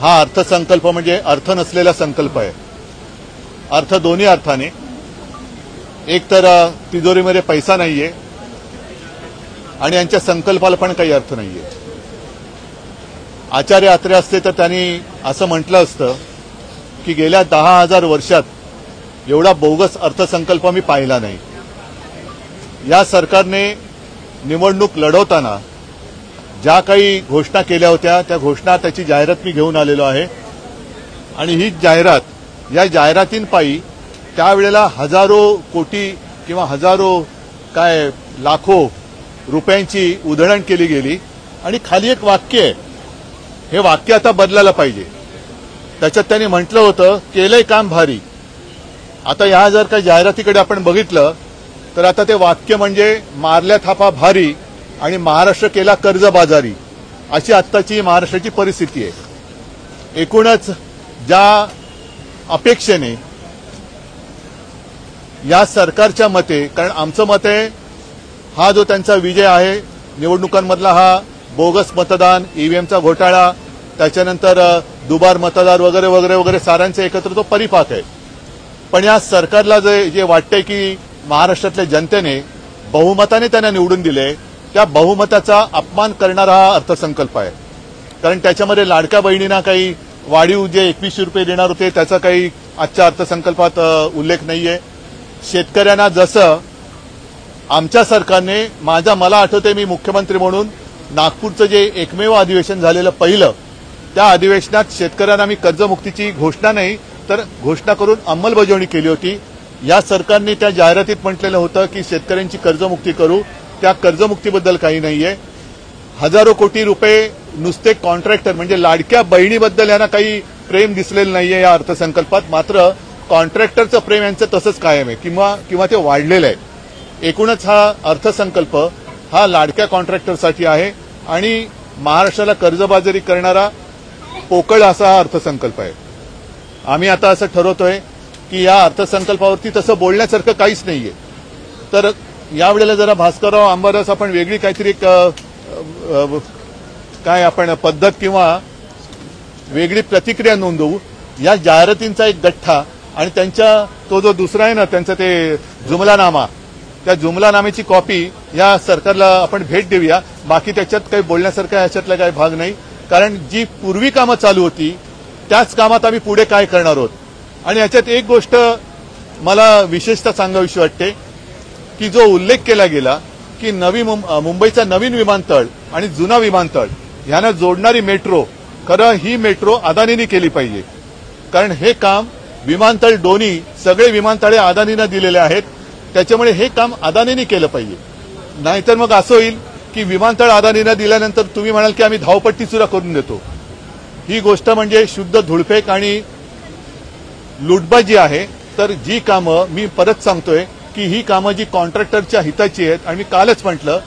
हा अर्थसंकल्प म्हणजे अर्थ नसलेला संकल्प आहे। अर्थ दोन्ही अर्थाने, एक तर तिजोरीमध्ये पैसा नाहीये आणि यांच्या संकल्पाला पण काही अर्थ नाहीये। आचार्य अत्रे असते तर त्यांनी असं म्हटलं असतं की गेल्या 10,000 वर्षात एवढा बोगस अर्थसंकल्प मी पाहिला नाही। या सरकारने निवडणूक लढवताना ज्या काही घोषणा केल्या होत्या त्या घोषणा त्याची जाहिरात मी घेऊन आलेलो आहे आणि ही जाहिरात, या जाहिरातींपायी त्यावेळेला हजारो कोटी किंवा हजारो काय लाखो रुपयांची उधळण केली गेली आणि खाली एक वाक्य आहे, हे वाक्य आता बदलायला पाहिजे। त्याच्यात त्यांनी म्हटलं होतं केलंय काम भारी। आता या जर काही जाहिरातीकडे आपण बघितलं तर आता ते वाक्य म्हणजे मारल्या थापा भारी आणि महाराष्ट्र केला कर्जबाजारी, अशी आत्ताची महाराष्ट्राची परिस्थिती आहे। एकूणच ज्या अपेक्षेने या सरकारच्या मते, कारण आमचं मत आहे हा जो त्यांचा विजय आहे निवडणुकांमधला, हा बोगस मतदान, ईव्हीएमचा घोटाळा, त्याच्यानंतर दुबार मतदार वगैरे वगैरे वगैरे सारांचे एकत्र तो परिपाक आहे। पण या सरकारला जे वाटतंय की महाराष्ट्रातल्या जनतेने बहुमताने त्यांना निवडून दिले, त्या बहुमताचा अपमान करणारा हा अर्थसंकल्प आहे। कारण त्याच्यामध्ये लाडक्या बहिणींना काही वाढीव जे 2100 रुपये देणार होते त्याचा काही आजच्या अर्थसंकल्पात उल्लेख नाहीये। शेतकऱ्यांना जसं आमच्या सरकारने, मला आठवते मी मुख्यमंत्री म्हणून नागपूरचं जे एकमेव अधिवेशन झालेलं पहिलं, त्या अधिवेशनात शेतकऱ्यांना मी कर्जमुक्तीची घोषणा नाही तर घोषणा करून अंमलबजावणी केली होती। या सरकारने त्या जाहिरातीत म्हटलेलं होतं की शेतकऱ्यांची कर्जमुक्ती करू, त्या कर्जमुक्तीबद्दल काही नाहीये। हजारो कोटी रुपये नुसते कॉन्ट्रॅक्टर म्हणजे लाडक्या बहिणीबद्दल यांना काही प्रेम दिसलेलं नाहीये या अर्थसंकल्पात, मात्र कॉन्ट्रॅक्टरचं प्रेम यांचं तसंच कायम आहे किंवा ते वाढलेलं आहे। एकूणच हा अर्थसंकल्प हा लाडक्या कॉन्ट्रॅक्टरसाठी आहे आणि महाराष्ट्राला कर्जबाजारी करणारा पोकळ असा हा अर्थसंकल्प आहे। आम्ही आता असं ठरवतोय की या अर्थसंकल्पावरती तसं बोलण्यासारखं काहीच नाहीये। तर यावेळेला जरा भास्करराव आंबारस आपण वेगळी काहीतरी काय आपण पद्धत किंवा वेगळी प्रतिक्रिया नोंदवू। या जाहिरातींचा एक गठ्ठा आणि त्यांच्या तो जो दुसरा आहे ना त्यांचा ते जुमलानामा, त्या जुमलानाम्याची कॉपी या सरकारला आपण भेट देऊया। बाकी त्याच्यात काही बोलण्यासारखं याच्यातला काही भाग नाही, कारण जी पूर्वी कामं चालू होती त्याच कामात आम्ही पुढे काय करणार आहोत। आणि याच्यात एक गोष्ट मला विशेषतः सांगावीशी वाटते की जो उल्लेख केला गेला की मुंबईचा नवीन विमानतळ आणि जुना विमानतळ यांना जोडणारी मेट्रो, खरं ही मेट्रो अदानीने केली पाहिजे। कारण हे काम विमानतळ दोन्ही सगळे विमानतळे अदानीने दिलेले आहेत, त्याच्यामुळे हे काम अदानीने केलं पाहिजे। नाहीतर मग असं होईल की विमानतळ अदानीने दिल्यानंतर तुम्ही म्हणाल की आम्ही धावपट्टी सुद्धा करून देतो। ही गोष्ट म्हणजे शुद्ध धुळफेक आणि लुटबाजी आहे। तर जी कामं, मी परत सांगतोय की ही कामं जी कॉन्ट्रॅक्टरच्या हिताची आहेत, आणि मी कालच म्हटलं,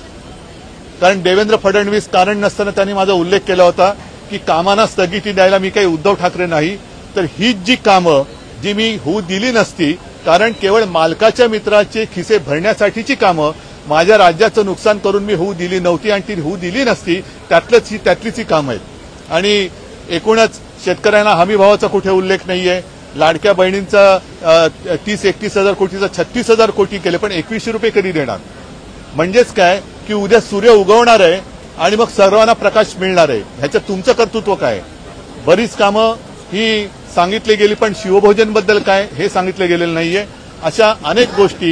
कारण देवेंद्र फडणवीस कारण नसताना त्यांनी माझा उल्लेख केला होता की कामांना स्थगिती द्यायला मी काही उद्धव ठाकरे नाही, तर हीच जी कामं जी मी होऊ दिली नसती, कारण केवळ मालकाच्या मित्राचे खिसे भरण्यासाठीची कामं माझ्या राज्याचं नुकसान करून मी होऊ दिली नव्हती आणि ती होऊ दिली नसती, त्यातलीच ही कामं आहेत। आणि एकूणच शेतकऱ्यांना हमीभावाचा कुठे उल्लेख नाहीये। लाडक्या बहिणींचा 30-31 हजार कोटीचा 36,000 कोटी केले, पण 2100 रुपये कधी देणार? म्हणजेच काय की उद्या सूर्य उगवणार आहे आणि मग सर्वांना प्रकाश मिळणार आहे। ह्याच्यात तुमचं कर्तृत्व काय? बरीच कामं ही सांगितली गेली, पण शिवभोजनबद्दल काय हे सांगितलं गेलेलं नाहीये। अशा अनेक गोष्टी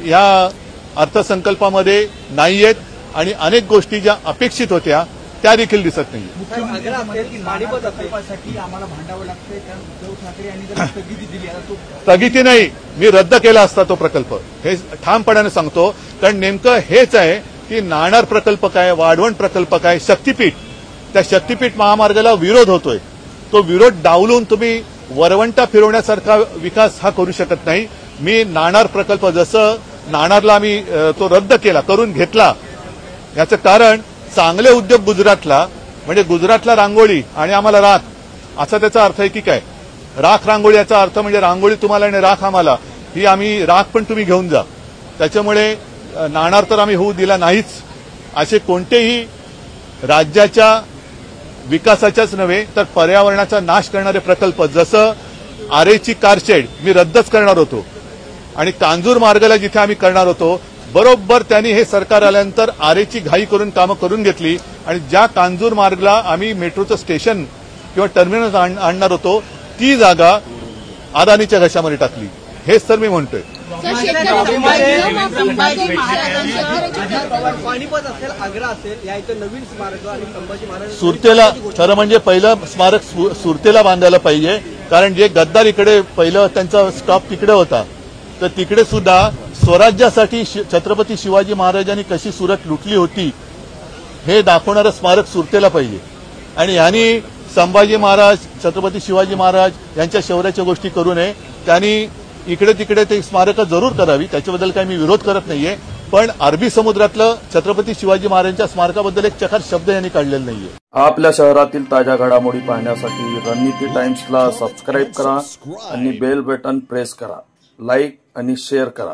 या अर्थसंकल्पामध्ये नाहीयेत आणि अनेक गोष्टी ज्या अपेक्षित होत्या त्या देखील दिसत नाही। स्थगिती नाही, मी रद्द केला असता तो प्रकल्प, हे ठामपणाने सांगतो। कारण नेमकं हेच आहे की नाणार प्रकल्प काय, वाढवण प्रकल्प काय, शक्तीपीठ, त्या शक्तीपीठ महामार्गाला विरोध होतोय। तो विरोध डावलून तुम्ही वरवंटा फिरवण्यासारखा विकास हा करू शकत नाही। मी नाणार प्रकल्प, जसं नाणारला आम्ही तो रद्द केला, करून घेतला, याचं कारण चांगले उद्योग गुजरातला, म्हणजे गुजरातला रांगोळी आणि आम्हाला राख, असा त्याचा अर्थ आहे की काय? राख रांगोळी याचा अर्थ म्हणजे रांगोळी तुम्हाला आणि राख आम्हाला, ही आम्ही राख पण तुम्ही घेऊन जा। त्याच्यामुळे नाणार तर आम्ही होऊ दिला नाहीच। असे कोणतेही राज्याच्या विकासाच्याच नव्हे तर पर्यावरणाचा नाश करणारे प्रकल्प, जसं आरेची कारशेड मी रद्दच करणार होतो आणि कांजूर मार्गाला जिथे आम्ही करणार होतो, बरोबर त्यांनी हे सरकार आल्यानंतर आरेची घाई करून कामं करून घेतली आणि ज्या कांजूर मार्गला आम्ही मेट्रोचं स्टेशन किंवा टर्मिनल आणणार होतो ती जागा अदानीच्या घशामध्ये टाकली. हेच तर मी म्हणतोय. पानिपत असेल, आग्रा असेल, या इथं नवीन स्मारक आणि संभाजी महाराज सुरतेला, खरं म्हणजे पहिलं स्मारक सुरतेला बांधायला पाहिजे, कारण जे गद्दार इकडे पहिलं त्यांचा स्टॉप तिकडे होता, तर तिकडे सुद्धा स्वराज्यासाठी छत्रपती शिवाजी महाराजांनी कशी सुरत लुटली होती हे दाखवणारं स्मारक सुरतेला पाहिजे. आणि यांनी संभाजी महाराज, छत्रपती शिवाजी महाराज यांच्या शौर्याच्या गोष्टी करू नये. त्यांनी इकडे तिकडे ते स्मारकं जरूर करावी, त्याच्याबद्दल काही मी विरोध करत नाहीये, पण अरबी समुद्रातलं छत्रपती शिवाजी महाराजांच्या स्मारकाबद्दल एक चकार शब्द यांनी काढलेला नाहीये. आपल्या शहरातील ताज्या घडामोडी पाहण्यासाठी रणनीती टाइम्सला सबस्क्राईब करा आणि बेल बटन प्रेस करा. लाईक आणि शेअर करा.